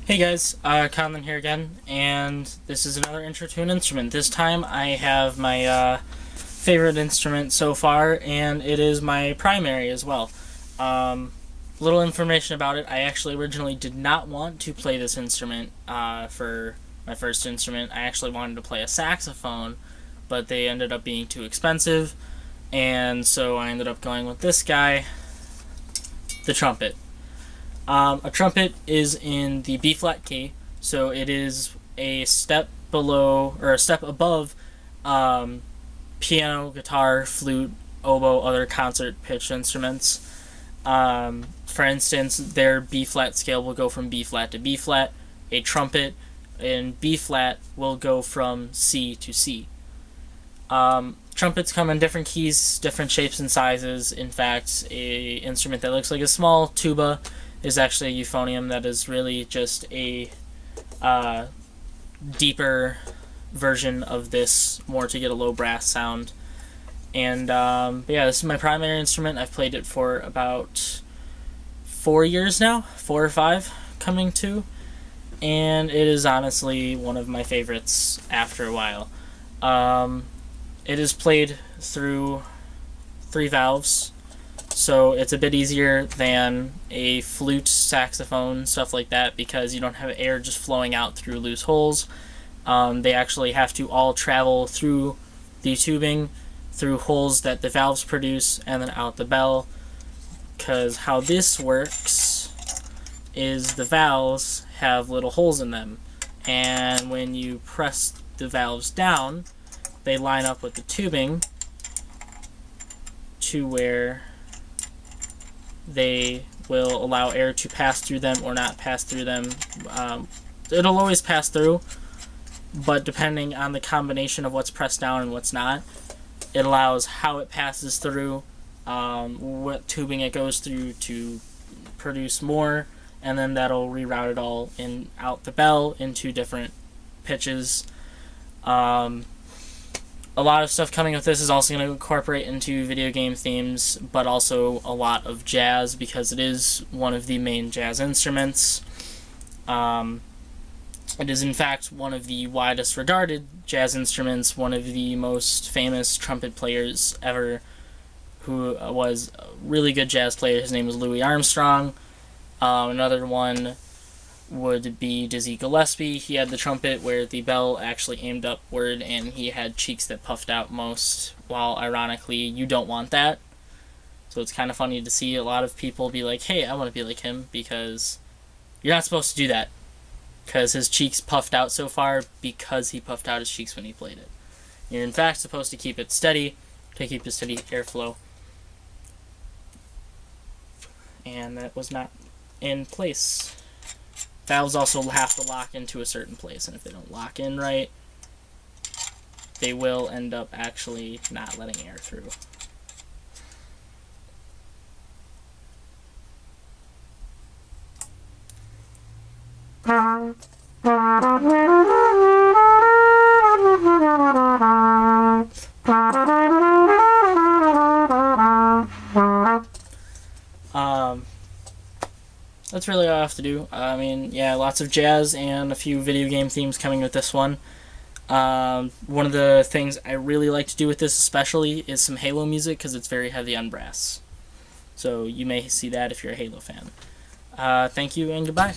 Hey guys, Conlon here again, and this is another intro to an instrument. This time I have my favorite instrument so far, and it is my primary as well. Little information about it: I actually originally did not want to play this instrument for my first instrument. I actually wanted to play a saxophone, but they ended up being too expensive, and so I ended up going with this guy, the trumpet. A trumpet is in the B flat key, so it is a step below or a step above piano, guitar, flute, oboe, other concert pitch instruments. For instance, their B flat scale will go from B flat to B flat. A trumpet in B flat will go from C to C. Trumpets come in different keys, different shapes and sizes. In fact, a instrument that looks like a small tuba is actually a euphonium that is really just a deeper version of this, more to get a low brass sound. And but yeah, this is my primary instrument. I've played it for about 4 years now, 4 or 5 coming to, and it is honestly one of my favorites after a while. It is played through 3 valves, so it's a bit easier than a flute, saxophone, stuff like that, because you don't have air just flowing out through loose holes. They actually have to all travel through the tubing, through holes that the valves produce, and then out the bell. Because how this works is the valves have little holes in them, and when you press the valves down, they line up with the tubing to where they will allow air to pass through them or not pass through them. It'll always pass through, but depending on the combination of what's pressed down and what's not, it allows how it passes through, what tubing it goes through to produce more, and then that'll reroute it all in out the bell into different pitches. A lot of stuff coming with this is also going to incorporate into video game themes, but also a lot of jazz, because it is one of the main jazz instruments. It is in fact one of the widest regarded jazz instruments, one of the most famous trumpet players ever, who was a really good jazz player. His name was Louis Armstrong. Another one would be Dizzy Gillespie. He had the trumpet where the bell actually aimed upward, and he had cheeks that puffed out most, while ironically you don't want that. So it's kind of funny to see a lot of people be like, hey, I want to be like him, because you're not supposed to do that, because his cheeks puffed out so far because he puffed out his cheeks when he played it. You're in fact supposed to keep it steady, to keep a steady airflow, and that was not in place. Valves also have to lock into a certain place, and if they don't lock in right, they will end up actually not letting air through. That's really all I have to do. I mean, yeah, lots of jazz and a few video game themes coming with this one. One of the things I really like to do with this especially is some Halo music, because it's very heavy on brass. So you may see that if you're a Halo fan. Thank you and goodbye.